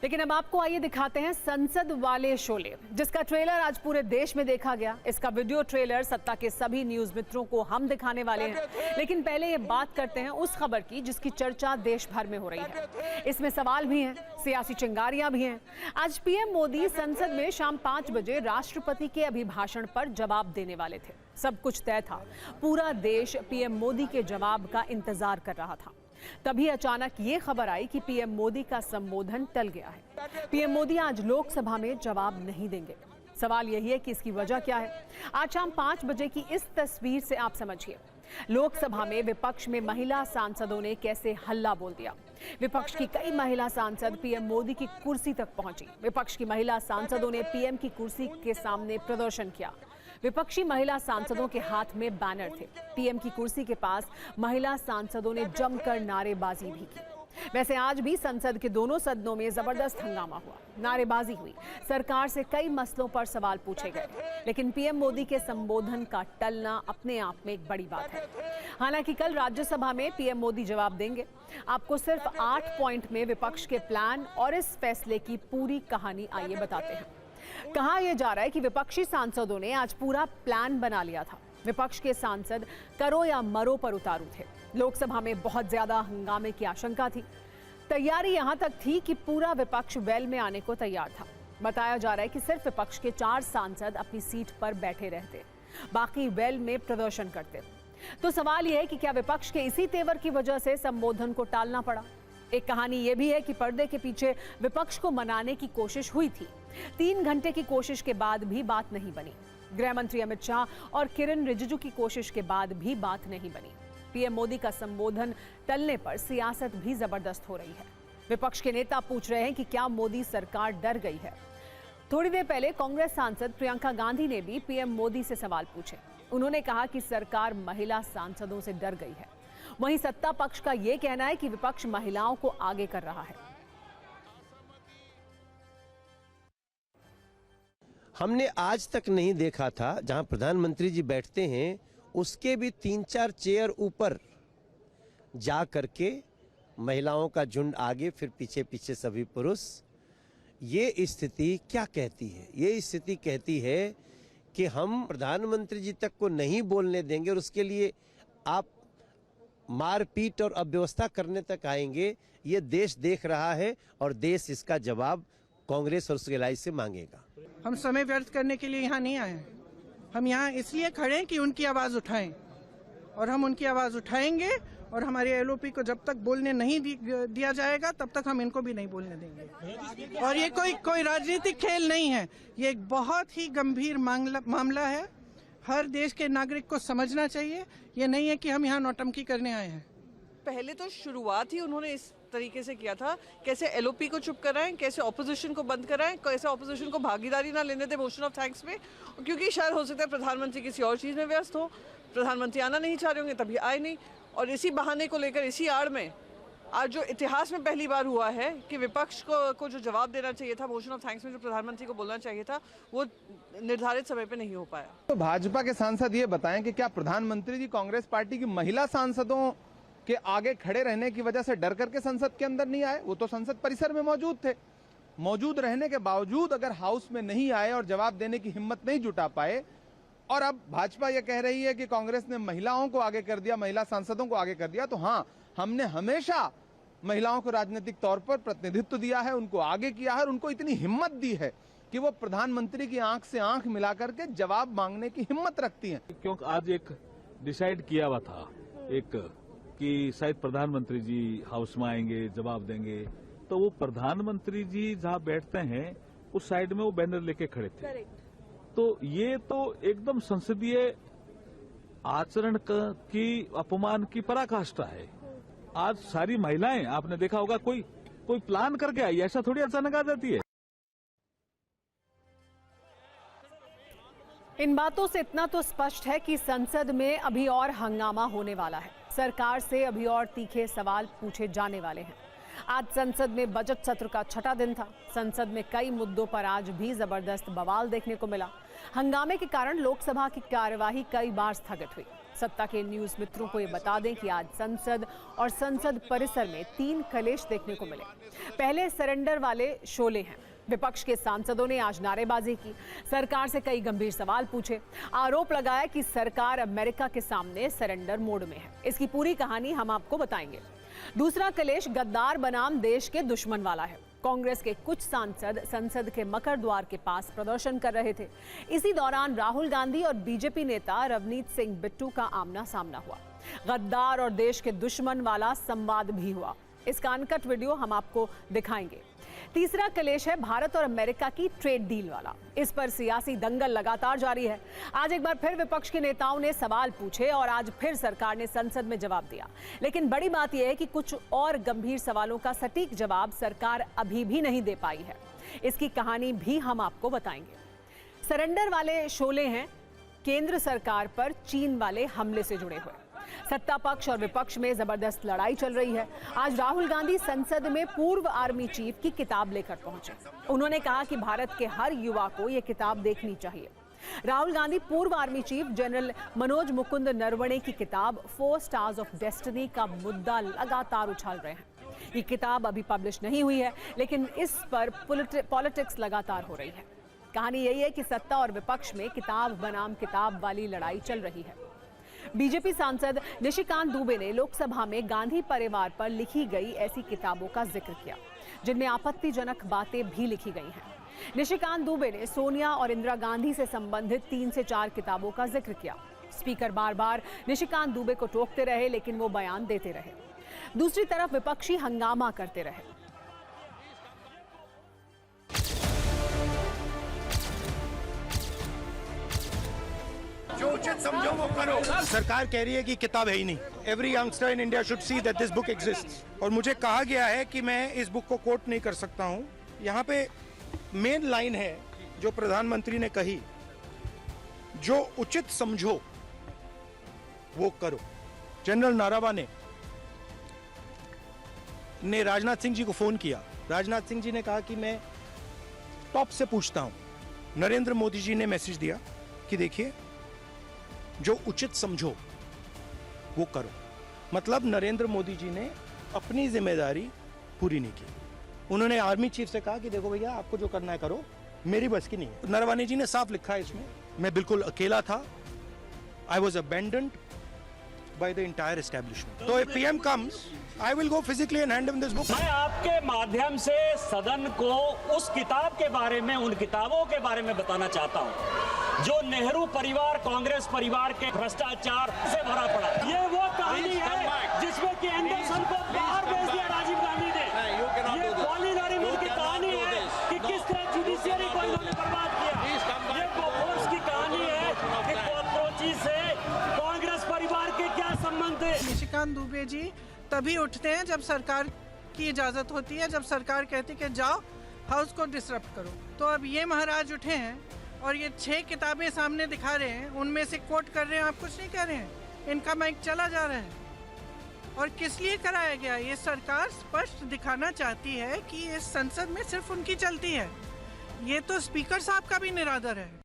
लेकिन अब आपको आइए दिखाते हैं संसद वाले शोले, जिसका ट्रेलर आज पूरे देश में देखा गया। इसका वीडियो ट्रेलर सत्ता के सभी न्यूज मित्रों को हम दिखाने वाले हैं। लेकिन पहले ये बात करते हैं उस खबर की जिसकी चर्चा देश भर में हो रही है। इसमें सवाल भी हैं, सियासी चिंगारियां भी हैं। आज पीएम मोदी संसद में शाम 5 बजे राष्ट्रपति के अभिभाषण पर जवाब देने वाले थे। सब कुछ तय था, पूरा देश पीएम मोदी के जवाब का इंतजार कर रहा था। तभी अचानक ये खबर आई कि पीएम मोदी का संबोधन टल गया है। पीएम मोदी आज लोकसभा में जवाब नहीं देंगे। सवाल यही है कि इसकी वजह क्या है। आज शाम 5 बजे की इस तस्वीर से आप समझिए, लोकसभा में विपक्ष में महिला सांसदों ने कैसे हल्ला बोल दिया। विपक्ष की कई महिला सांसद पीएम मोदी की कुर्सी तक पहुंची। विपक्ष की महिला सांसदों ने पीएम की कुर्सी के सामने प्रदर्शन किया। विपक्षी महिला सांसदों के हाथ में बैनर थे। पीएम की कुर्सी के पास महिला सांसदों ने जमकर नारेबाजी भी की। वैसे आज भी संसद के दोनों सदनों में जबरदस्त हंगामा हुआ, नारेबाजी हुई, सरकार से कई मसलों पर सवाल पूछे गए। लेकिन पीएम मोदी के संबोधन का टलना अपने आप में एक बड़ी बात है। हालांकि कल राज्यसभा में पीएम मोदी जवाब देंगे। आपको सिर्फ 8 पॉइंट में विपक्ष के प्लान और इस फैसले की पूरी कहानी आइए बताते हैं। कहा यह जा रहा है कि विपक्षी सांसदों ने आज पूरा प्लान बना लिया था। विपक्ष के सांसद करो या मरो पर उतारू थे। लोकसभा में बहुत ज्यादा हंगामे की आशंका थी। तैयारी यहां तक थी कि पूरा विपक्ष वेल में आने को तैयार था। बताया जा रहा है कि सिर्फ विपक्ष के 4 सांसद अपनी सीट पर बैठे रहते, बाकी वेल में प्रदर्शन करते। तो सवाल यह है कि क्या विपक्ष के इसी तेवर की वजह से संबोधन को टालना पड़ा। एक कहानी यह भी है कि पर्दे के पीछे विपक्ष को मनाने की कोशिश हुई थी। 3 घंटे की कोशिश के बाद भी बात नहीं बनी। गृह मंत्री अमित शाह और किरण रिजिजू की कोशिश के बाद भी बात नहीं बनी। पीएम मोदी का संबोधन टलने पर सियासत भी जबरदस्त हो रही है। विपक्ष के नेता पूछ रहे हैं कि क्या मोदी सरकार डर गई है। थोड़ी देर पहले कांग्रेस सांसद प्रियंका गांधी ने भी पीएम मोदी से सवाल पूछे। उन्होंने कहा कि सरकार महिला सांसदों से डर गई है। वहीं सत्ता पक्ष का यह कहना है कि विपक्ष महिलाओं को आगे कर रहा है। हमने आज तक नहीं देखा था, जहां प्रधानमंत्री जी बैठते हैं उसके भी 3-4 चेयर ऊपर जा करके महिलाओं का झुंड आगे, फिर पीछे पीछे सभी पुरुष। ये स्थिति क्या कहती है? ये स्थिति कहती है कि हम प्रधानमंत्री जी तक को नहीं बोलने देंगे और उसके लिए आप मारपीट और अव्यवस्था करने तक आएंगे। ये देश देख रहा है और देश इसका जवाब कांग्रेस और उसके लाई से मांगेगा। हम समय व्यर्थ करने के लिए यहाँ नहीं आए हैं। हम यहाँ इसलिए खड़े हैं कि उनकी आवाज़ उठाएं, और हम उनकी आवाज़ उठाएंगे। और हमारे एलओपी को जब तक बोलने नहीं दिया जाएगा तब तक हम इनको भी नहीं बोलने देंगे। और ये कोई राजनीतिक खेल नहीं है, ये एक बहुत ही गंभीर मामला है। हर देश के नागरिक को समझना चाहिए। ये नहीं है कि हम यहाँ नौटंकी करने आए हैं। पहले तो शुरुआत ही उन्होंने इस तरीके से किया था, कैसे एलओपी को चुप कराएं, कैसे ऑपोजिशन को बंद कराएं, कैसे ऑपोजिशन को भागीदारी ना लेने दें मोशन ऑफ थैंक्स में। क्योंकि शायद हो सकता है प्रधानमंत्री किसी और चीज़ में व्यस्त हो, प्रधानमंत्री आना नहीं चाह रहे होंगे, तभी आए नहीं। और इसी बहाने को लेकर, इसी आड़ में आज जो इतिहास में पहली बार हुआ है कि विपक्ष को जो जवाब देना चाहिए था मोशन ऑफ थैंक्स में, जो प्रधानमंत्री को बोलना चाहिए था, वो निर्धारित समय पे नहीं हो पाया। तो भाजपा के सांसद ये बताएं कि क्या प्रधानमंत्री जी कांग्रेस पार्टी की महिला सांसदों के आगे खड़े रहने की वजह से डर करके संसद के अंदर नहीं आए? वो तो संसद परिसर में मौजूद थे। मौजूद रहने के बावजूद अगर हाउस में नहीं आए और जवाब देने की हिम्मत नहीं जुटा पाए, और अब भाजपा ये कह रही है कि कांग्रेस ने महिलाओं को आगे कर दिया, महिला सांसदों को आगे कर दिया, तो हाँ, हमने हमेशा महिलाओं को राजनीतिक तौर पर प्रतिनिधित्व दिया है, उनको आगे किया है और उनको इतनी हिम्मत दी है कि वो प्रधानमंत्री की आंख से आंख मिलाकर के जवाब मांगने की हिम्मत रखती हैं। क्योंकि आज एक डिसाइड किया हुआ था कि शायद प्रधानमंत्री जी हाउस में आएंगे, जवाब देंगे, तो वो प्रधानमंत्री जी जहां बैठते हैं उस साइड में वो बैनर लेके खड़े थे। तो ये तो एकदम संसदीय आचरण की अपमान की पराकाष्ठा है। आज सारी महिलाएं, आपने देखा होगा, कोई प्लान करके आई, ऐसा थोड़ी अचानक आ जाती है। इन बातों से इतना तो स्पष्ट है कि संसद में अभी और हंगामा होने वाला है। सरकार से अभी और तीखे सवाल पूछे जाने वाले हैं। आज संसद में बजट सत्र का 6ठा दिन था। संसद में कई मुद्दों पर आज भी जबरदस्त बवाल देखने को मिला। हंगामे के कारण लोकसभा की कार्यवाही कई बार स्थगित हुई। सत्ता के न्यूज मित्रों को ये बता दें कि आज संसद और संसद परिसर में 3 कलेश देखने को मिले। पहले सरेंडर वाले शोले हैं। विपक्ष के सांसदों ने आज नारेबाजी की, सरकार से कई गंभीर सवाल पूछे, आरोप लगाया कि सरकार अमेरिका के सामने सरेंडर मोड में है। इसकी पूरी कहानी हम आपको बताएंगे। दूसरा कलेश गद्दार बनाम देश के दुश्मन वाला है। कांग्रेस के कुछ सांसद संसद के मकर द्वार के पास प्रदर्शन कर रहे थे। इसी दौरान राहुल गांधी और बीजेपी नेता रवनीत सिंह बिट्टू का आमना सामना हुआ। गद्दार और देश के दुश्मन वाला संवाद भी हुआ। इसका अनकट वीडियो हम आपको दिखाएंगे। तीसरा कलेश है भारत और अमेरिका की ट्रेड डील वाला। इस पर सियासी दंगल लगातार जारी है। आज एक बार फिर विपक्ष के नेताओं ने सवाल पूछे और आज फिर सरकार ने संसद में जवाब दिया। लेकिन बड़ी बात यह है कि कुछ और गंभीर सवालों का सटीक जवाब सरकार अभी भी नहीं दे पाई है। इसकी कहानी भी हम आपको बताएंगे। सरेंडर वाले शोले हैं केंद्र सरकार पर चीन वाले हमले से जुड़े हुए। सत्ता पक्ष और विपक्ष में जबरदस्त लड़ाई चल रही है। आज राहुल गांधी संसद में पूर्व आर्मी चीफ की किताब लेकर पहुंचे। उन्होंने कहा कि भारत के हर युवा को यह किताब देखनी चाहिए। राहुल गांधी पूर्व army chief general Manoj Mukund Naravane की किताब 4 स्टार्स ऑफ डेस्टिनी का मुद्दा लगातार उछाल रहे हैं। ये किताब अभी पब्लिश नहीं हुई है, लेकिन इस पर पॉलिटिक्स लगातार हो रही है। कहानी यही है कि सत्ता और विपक्ष में किताब बनाम किताब वाली लड़ाई चल रही है। बीजेपी सांसद निशिकांत दुबे ने लोकसभा में गांधी परिवार पर लिखी गई ऐसी किताबों का जिक्र किया जिनमें आपत्तिजनक बातें भी लिखी गई हैं। निशिकांत दुबे ने सोनिया और इंदिरा गांधी से संबंधित 3 से 4 किताबों का जिक्र किया। स्पीकर बार बार निशिकांत दुबे को टोकते रहे, लेकिन वो बयान देते रहे। दूसरी तरफ विपक्षी हंगामा करते रहे। जो उचित समझो वो करो। सरकार कह रही है कि किताब है ही नहीं। Every youngster in India should see that this book exists. और मुझे कहा गया है कि मैं इस बुक को कोट नहीं कर सकता हूं। यहाँ पे मेन लाइन है जो प्रधानमंत्री ने कही, जो उचित समझो वो करो। जनरल नारावने ने राजनाथ सिंह जी को फोन किया। राजनाथ सिंह जी ने कहा कि मैं टॉप से पूछता हूं। नरेंद्र मोदी जी ने मैसेज दिया कि देखिए, जो उचित समझो वो करो। मतलब नरेंद्र मोदी जी ने अपनी जिम्मेदारी पूरी नहीं की। उन्होंने आर्मी चीफ से कहा कि देखो भैया, आपको जो करना है करो, मेरी बस की नहीं है। नरवणे जी ने साफ लिखा है इसमें, मैं बिल्कुल अकेला था। I was abandoned by the entire establishment. तो if PM comes, I will go physically and hand him this book. मैं आपके माध्यम से सदन को उस किताब के बारे में, उन किताबों के बारे में बताना चाहता हूं जो नेहरू परिवार, कांग्रेस परिवार के भ्रष्टाचार से भरा पड़ा। ये वो कहानी है जिसमें कि एंडरसन को बाहर भेज दिया राजीव गांधी ने। ये पॉलिनरी मिल की कहानी है कि किस तरह जुडिशियरी को इन्होंने बर्बाद किया। ये बोफोर्स की कहानी है कि कॉकरोची से कांग्रेस परिवार के क्या संबंध है। निशिकांत दुबे जी तभी उठते हैं जब सरकार की इजाज़त होती है, जब सरकार कहती है कि जाओ हाउस को डिसरप्ट करो। तो अब ये महाराज उठे हैं और ये 6 किताबें सामने दिखा रहे हैं, उनमें से कोट कर रहे हैं। आप कुछ नहीं कह रहे हैं, इनका माइक चला जा रहा है। और किस लिए कराया गया? ये सरकार स्पष्ट दिखाना चाहती है कि इस संसद में सिर्फ उनकी चलती है। ये तो स्पीकर साहब का भी निरादर है।